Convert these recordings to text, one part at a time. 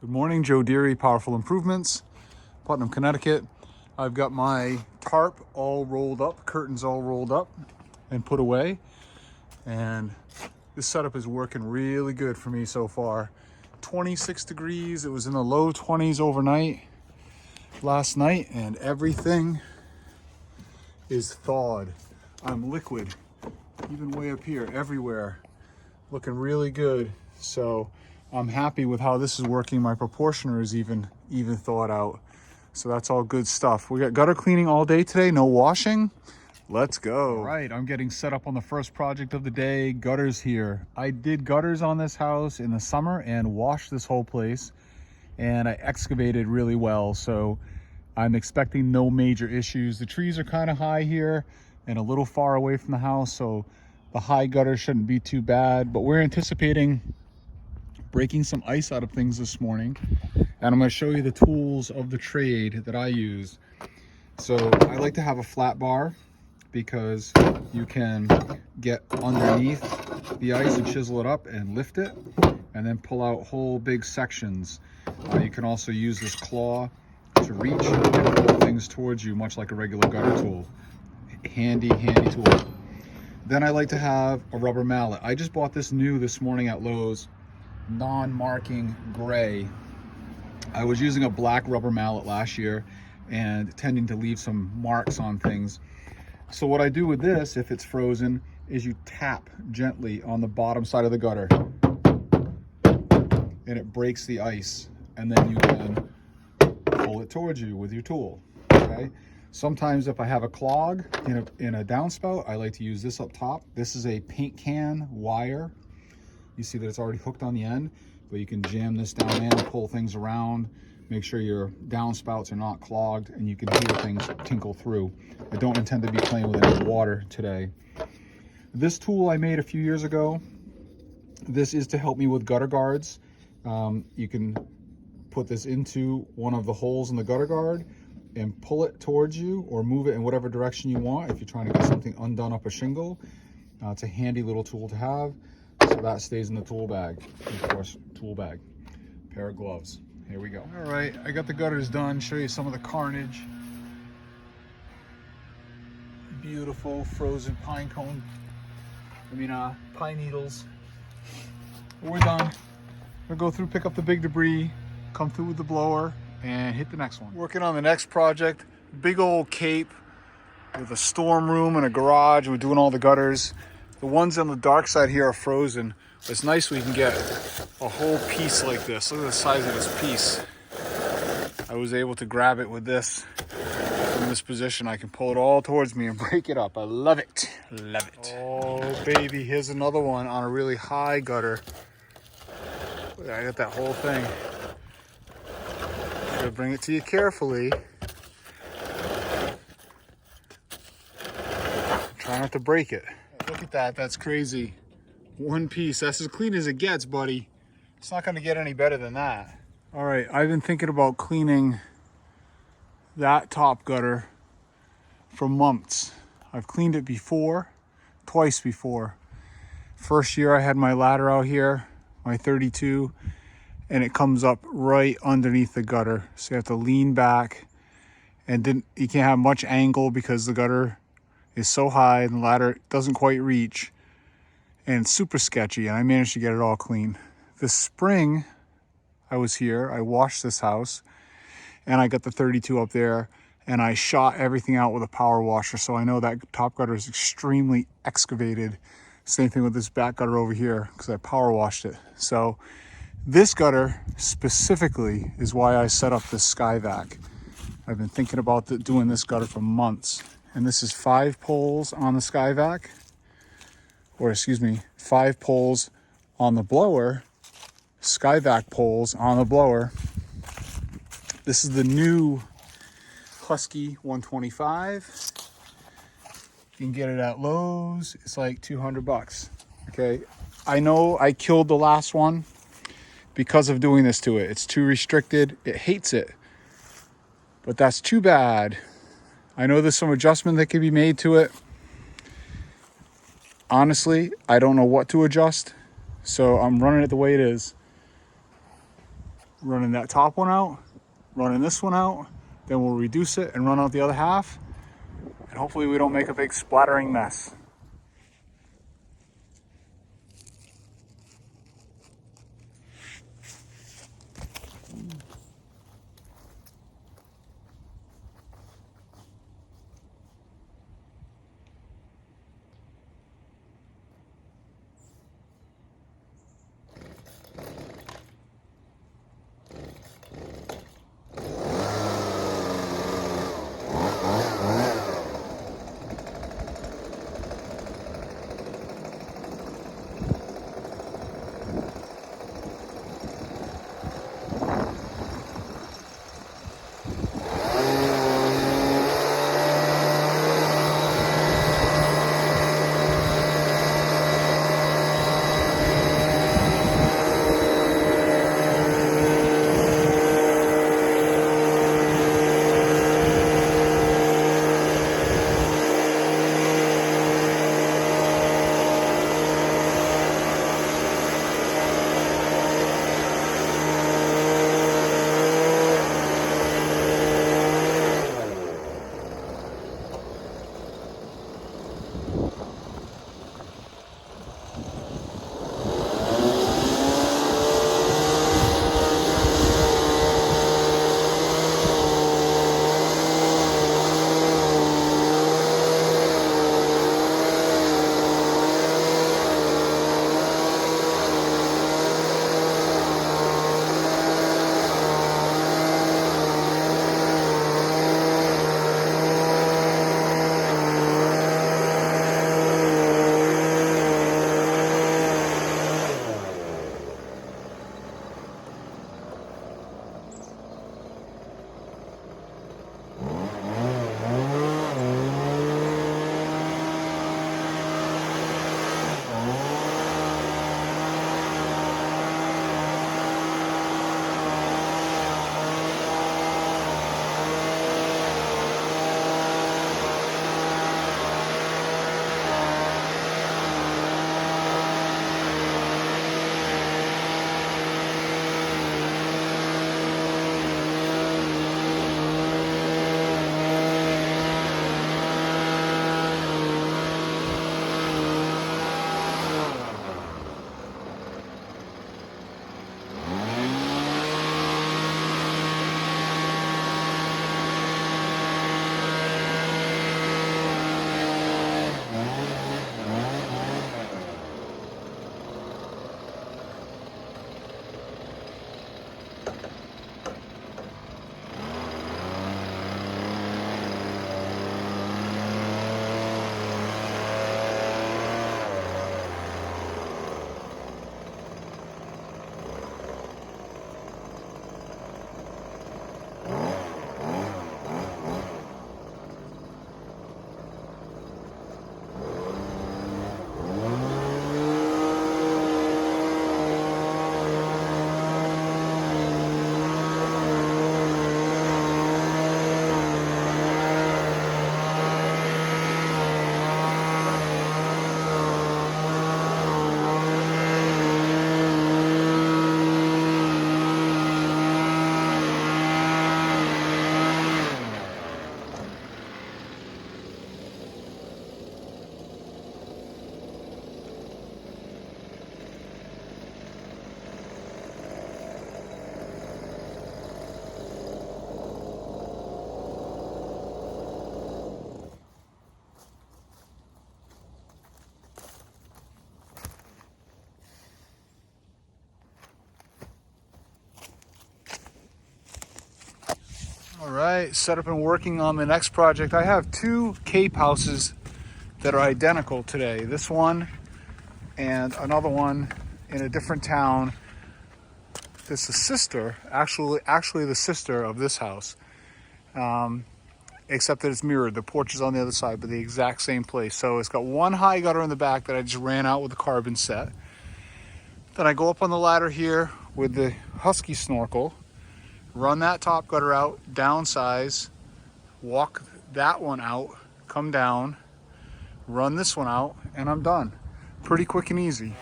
Good morning, Joe Deary, Powerful Improvements, Putnam, Connecticut. I've got my tarp all rolled up, curtains all rolled up and put away. And this setup is working really good for me so far. 26 degrees, it was in the low 20s overnight last night, and everything is thawed. I'm liquid, even way up here, everywhere. Looking really good. So I'm happy with how this is working. My proportioner is even thawed out. So that's all good stuff. We got gutter cleaning all day today, no washing. Let's go. All right, I'm getting set up on the first project of the day, gutters here. I did gutters on this house in the summer and washed this whole place, and I excavated really well. So I'm expecting no major issues. The trees are kind of high here and a little far away from the house, so the high gutter shouldn't be too bad, but we're anticipating breaking some ice out of things this morning, and I'm going to show you the tools of the trade that I use. So I like to have a flat bar because you can get underneath the ice and chisel it up and lift it and then pull out whole big sections. You can also use this claw to reach and pull things towards you, much like a regular gutter tool. Handy tool. Then I like to have a rubber mallet. I just bought this new this morning at Lowe's, non-marking gray. I was using a black rubber mallet last year and tending to leave some marks on things. So what I do with this, if it's frozen, is you tap gently on the bottom side of the gutter and it breaks the ice, and then you can pull it towards you with your tool. Okay. Sometimes if I have a clog in a downspout, I like to use this up top. This is a paint can wire. You see that it's already hooked on the end, but you can jam this down in, pull things around, make sure your downspouts are not clogged, and you can hear things tinkle through. I don't intend to be playing with any water today. This tool I made a few years ago. This is to help me with gutter guards. You can put this into one of the holes in the gutter guard and pull it towards you, or move it in whatever direction you want if you're trying to get something undone up a shingle. It's a handy little tool to have. So that stays in the tool bag. And of course, tool bag. Pair of gloves. Here we go. All right, I got the gutters done. Show you some of the carnage. Beautiful frozen pine cone. Pine needles. We're done. We'll go through, pick up the big debris, come through with the blower, and hit the next one. Working on the next project. Big old cape with a storm room and a garage. We're doing all the gutters. The ones on the dark side here are frozen. It's nice we can get a whole piece like this. Look at the size of this piece. I was able to grab it with this in this position. I can pull it all towards me and break it up. I love it. Love it. Oh, baby. Here's another one on a really high gutter. I got that whole thing. Gotta bring it to you carefully. Try not to break it. Look at that, that's crazy. One piece, that's as clean as it gets, buddy. It's not gonna get any better than that. All right, I've been thinking about cleaning that top gutter for months. I've cleaned it before, twice before. First year I had my ladder out here, my 32, and it comes up right underneath the gutter. So you have to lean back, and you can't have much angle because the gutter is so high and the ladder doesn't quite reach, and it's super sketchy, and I managed to get it all clean. This spring I was here, I washed this house, and I got the 32 up there, and I shot everything out with a power washer, so I know that top gutter is extremely excavated. Same thing with this back gutter over here, because I power washed it. So this gutter specifically is why I set up this skyvac. I've been thinking about doing this gutter for months. And this is 5 poles on the skyvac, or excuse me, 5 poles on the blower, skyvac poles on the blower. This is the new Husky 125. You can get it at Lowe's. It's like 200 bucks. Okay, I know I killed the last one because of doing this to it. It's too restricted. It hates it, but that's too bad. I know there's some adjustment that can be made to it. Honestly, I don't know what to adjust, so I'm running it the way it is. running that top one out, running this one out, then we'll reduce it and run out the other half. And hopefully we don't make a big splattering mess. All right, set up and working on the next project. I have two Cape houses that are identical today. This one and another one in a different town. It's the sister, actually the sister of this house, except that it's mirrored. The porch is on the other side, but the exact same place. So it's got one high gutter in the back that I just ran out with the carbon set. Then I go up on the ladder here with the Husky snorkel, run that top gutter out, downsize, walk that one out, come down, run this one out, and I'm done. Pretty quick and easy.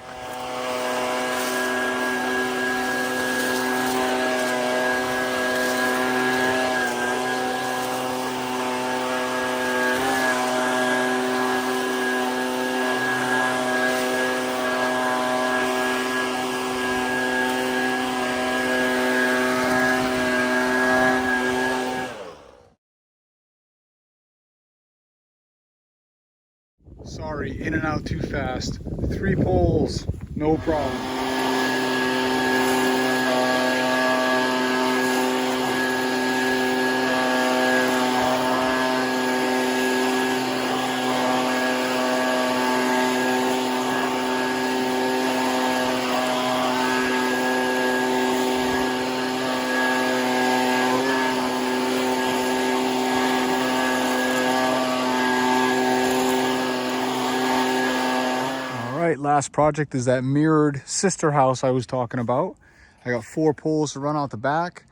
Sorry, in and out too fast. 3 poles, no problem. All right, last project is that mirrored sister house I was talking about. I got 4 poles to run out the back.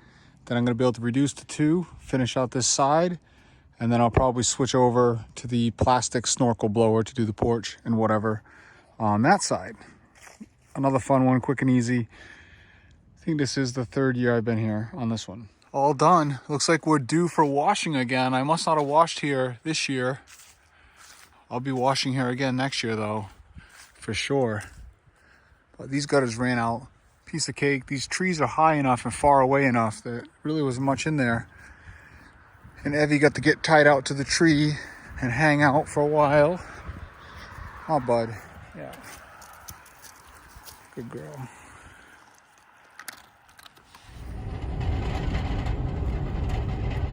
Then I'm gonna be able to reduce to 2, finish out this side, and then I'll probably switch over to the plastic snorkel blower to do the porch and whatever on that side. Another fun one, quick and easy. I think this is the 3rd year I've been here on this one. All done. Looks like we're due for washing again. I must not have washed here this year. I'll be washing here again next year though, for sure. But these gutters ran out. Piece of cake. These trees are high enough and far away enough that really wasn't much in there. And Evie got to get tied out to the tree and hang out for a while. Oh, bud. Yeah. Good girl.